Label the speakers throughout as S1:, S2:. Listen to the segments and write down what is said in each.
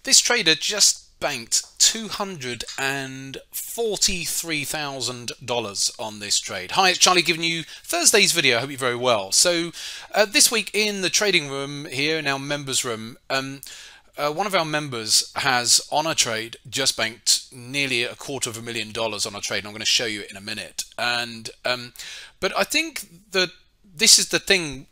S1: This trader just banked $243,000 on this trade. Hi, it's Charlie giving you Thursday's video. I hope you're very well. So this week in the trading room here in our members room, one of our members has on a trade just banked nearly $250,000 on a trade, and I'm going to show you it in a minute. And but I think that this is the thing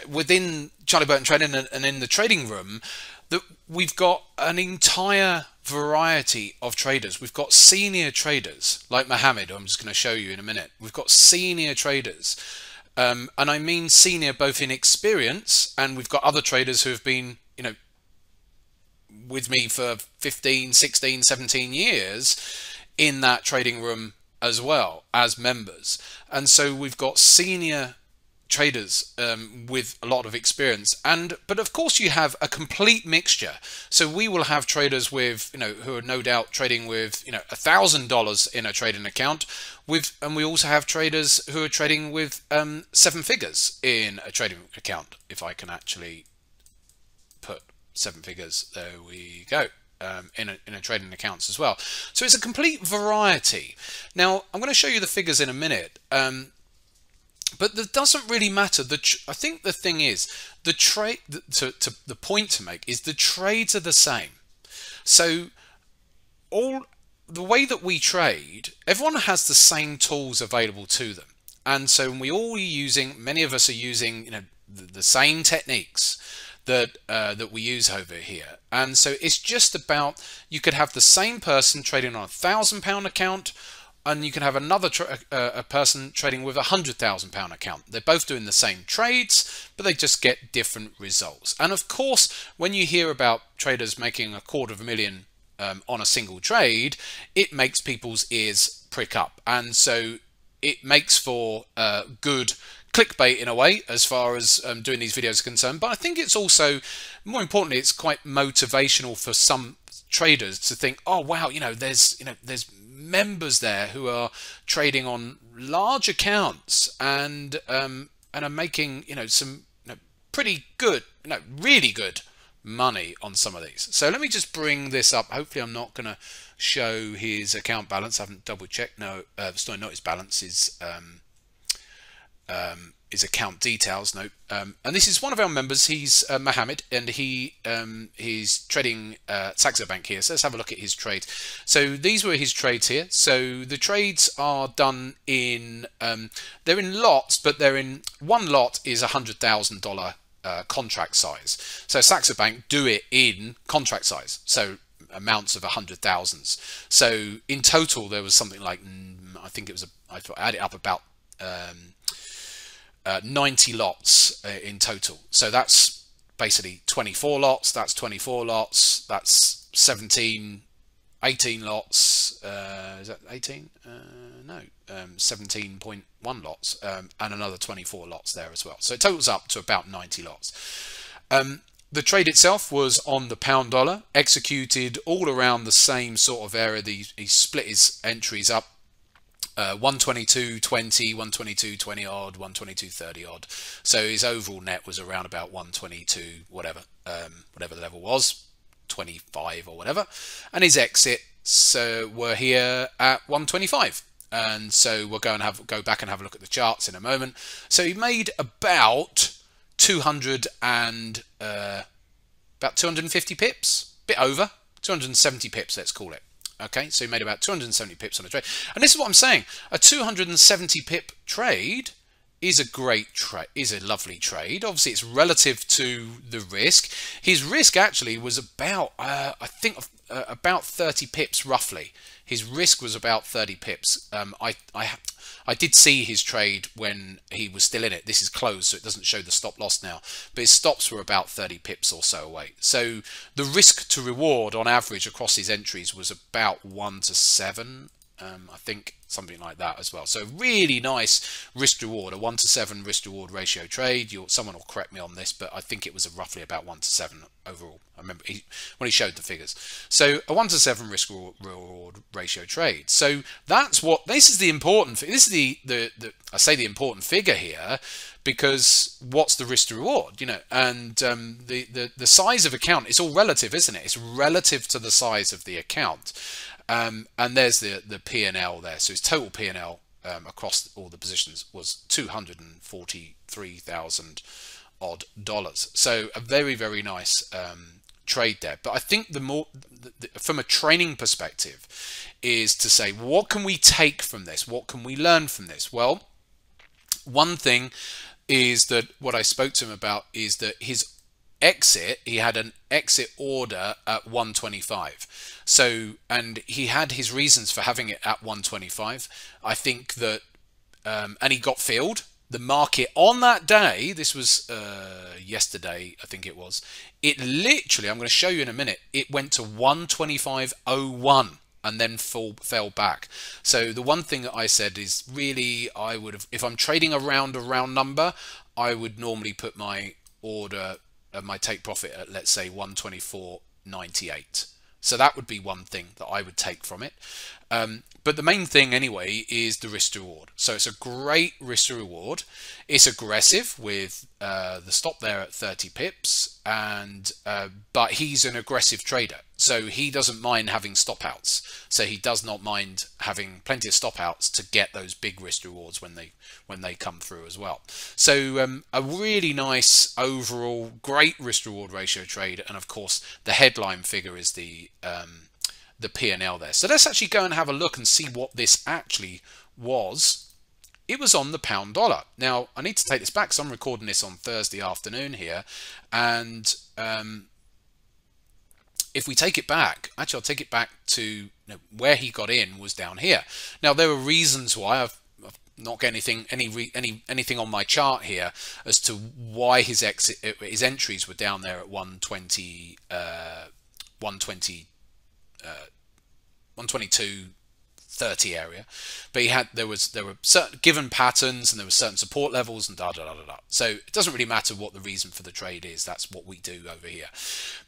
S1: within Charlie Burton Trading and in the trading room, that we've got an entire variety of traders. We've got senior traders like Mohammed, who I'm just going to show you in a minute. We've got senior traders, and I mean senior both in experience, and we've got other traders who have been, you know, with me for 15, 16, 17 years in that trading room as well as members. And so we've got senior traders with a lot of experience, but of course you have a complete mixture. So we will have traders with, you know, who are no doubt trading with, you know, $1,000 in a trading account, and we also have traders who are trading with 7 figures in a trading account. If I can actually put 7 figures, there we go. In a trading accounts as well. So it's a complete variety. Now I'm going to show you the figures in a minute. But that doesn't really matter. I think the thing is, the point to make is the trades are the same. So the way that we trade, everyone has the same tools available to them, and so many of us are using, you know, the same techniques that we use over here. And so it's just about, you could have the same person trading on £1,000 account, and you can have another a person trading with £100,000 account. They're both doing the same trades, but they just get different results. And of course, when you hear about traders making $250,000 on a single trade, it makes people's ears prick up, and so it makes for good clickbait in a way, as far as doing these videos are concerned. But I think it's also, more importantly, it's quite motivational for some traders to think, oh wow, there's members there who are trading on large accounts and are making, some pretty good, really good money on some of these. So let me just bring this up. Hopefully I'm not going to show his account balance. I haven't double checked. No, sorry, not his balance, his account details. No, and this is one of our members. He's Mohammed, and he's trading Saxo Bank here. So let's have a look at his trade. So these were his trades here. So the trades are done in they're in lots, but they're in one lot is $100,000 contract size. So Saxo Bank do it in contract size, so amounts of 100,000s. So in total there was something like, I think it was I added up about 90 lots in total. So that's basically 24 lots, that's 24 lots, that's 18 lots, is that 18? No, 17.1 lots, and another 24 lots there as well. So it totals up to about 90 lots. The trade itself was on the pound dollar, executed all around the same sort of area. He split his entries up, 122.20, 122.20 odd, 122.30 odd. So his overall net was around about 122, whatever the level was, 25 or whatever. And his exits were here at 125. And so we'll go back and have a look at the charts in a moment. So he made about 250 pips, bit over 270 pips, let's call it. Okay, so he made about 270 pips on a trade. And this is what I'm saying, a 270 pip trade is a great trade, is a lovely trade. Obviously it's relative to the risk. His risk actually was about I think about 30 pips roughly. His risk was about 30 pips. I did see his trade when he was still in it. This is closed, so it doesn't show the stop loss now, but his stops were about 30 pips or so away. So the risk to reward on average across his entries was about 1 to 7. I think something like that as well. So really nice risk reward, a 1-to-7 risk reward ratio trade. Someone will correct me on this, but I think it was roughly about 1-to-7 overall. I remember when he showed the figures. So a 1-to-7 risk reward ratio trade. So that's what this is the important. This is the I say the important figure here, because what's the risk to reward, and the size of account, it's all relative, isn't it? It's relative to the size of the account. And there's the P&L there. So his total P&L across all the positions was $243,000 odd dollars. So a very, very nice trade there. But I think from a training perspective is to say, what can we take from this? What can we learn from this? Well, one thing is that what I spoke to him about is that his exit, he had an exit order at 125. So, and he had his reasons for having it at 125. I think that, and he got filled. The market on that day, this was yesterday, I think it was, it literally, I'm going to show you in a minute, it went to 125.01 and then fell back. So the one thing that I said is really, I would have, if I'm trading around a round number, I would normally put my order, my take profit at, let's say, 124.98. So that would be one thing that I would take from it. But the main thing anyway is the risk to reward. So it's a great risk to reward. It's aggressive with the stop there at 30 pips, and but he's an aggressive trader. So he doesn't mind having stop outs. So he does not mind having plenty of stop outs to get those big risk rewards when they come through as well. So a really nice overall great risk reward ratio trade, and of course the headline figure is the P&L there. So let's actually go and have a look and see what this actually was. It was on the pound dollar. Now I need to take this back because I'm recording this on Thursday afternoon here, and if we take it back, actually I'll take it back to where he got in was down here. Now there were reasons why I've not got anything on my chart here as to why his entries were down there at 122.30 area, but there were certain given patterns and there were certain support levels and da da da da da. So it doesn't really matter what the reason for the trade is. That's what we do over here.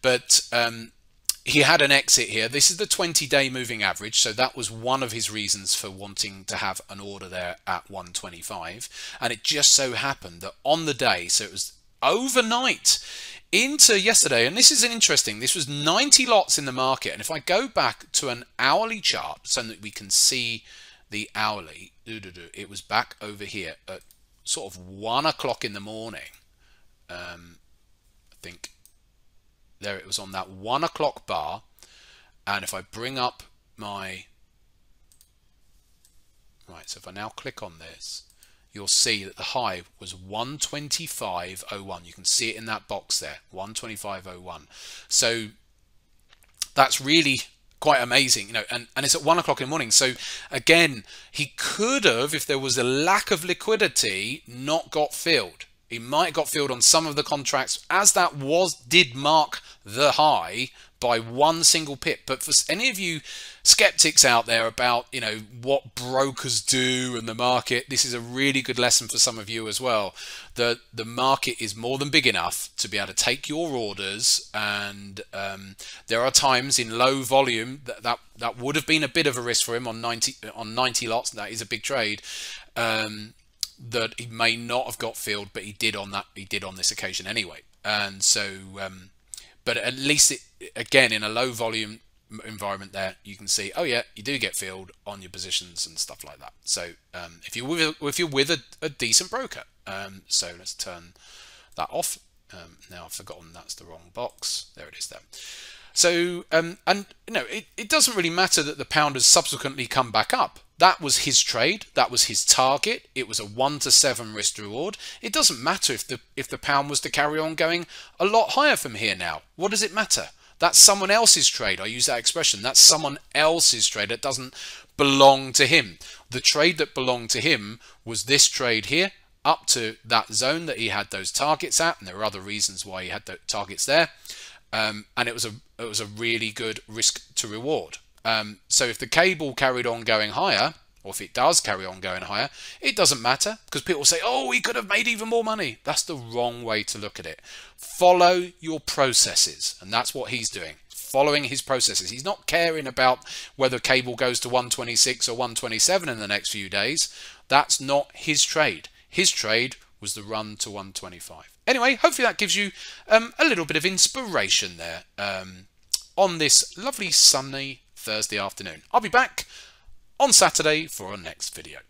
S1: But he had an exit here. This is the 20-day moving average, so that was one of his reasons for wanting to have an order there at 125. And it just so happened that on the day, so it was overnight into yesterday, and this is interesting, this was 90 lots in the market, and if I go back to an hourly chart so that we can see the hourly, it was back over here at sort of 1 o'clock in the morning. I think there it was on that 1 o'clock bar, and if I bring up my so if I now click on this, you'll see that the high was 125.01. You can see it in that box there, 125.01. So that's really quite amazing, and it's at 1 o'clock in the morning. So again, he could have, if there was a lack of liquidity, not got filled. He might have got filled on some of the contracts, as that did mark the high by one single pip. But for any of you skeptics out there about what brokers do and the market, this is a really good lesson for some of you as well. The market is more than big enough to be able to take your orders, and there are times in low volume that would have been a bit of a risk for him on 90 lots. That is a big trade. That he may not have got filled, but he did on this occasion anyway. And so but at least again, in a low volume environment there, you can see, oh yeah, you do get filled on your positions and stuff like that. So if you're with a decent broker, so let's turn that off. Now I've forgotten that's the wrong box. There it is there. So and it doesn't really matter that the pound has subsequently come back up. That was his trade. That was his target. It was a 1-to-7 risk to reward. It doesn't matter if the pound was to carry on going a lot higher from here now. What does it matter? That's someone else's trade. I use that expression. That's someone else's trade. It doesn't belong to him. The trade that belonged to him was this trade here, up to that zone that he had those targets at, and there were other reasons why he had the targets there. And it was a really good risk to reward. So if the cable carried on going higher, or if it does carry on going higher, it doesn't matter, because people say, oh, he could have made even more money. That's the wrong way to look at it. Follow your processes, and that's what he's doing. Following his processes. He's not caring about whether cable goes to 126 or 127 in the next few days. That's not his trade. His trade was the run to 125. Anyway, hopefully that gives you a little bit of inspiration there on this lovely sunny Thursday afternoon. I'll be back on Saturday for our next video.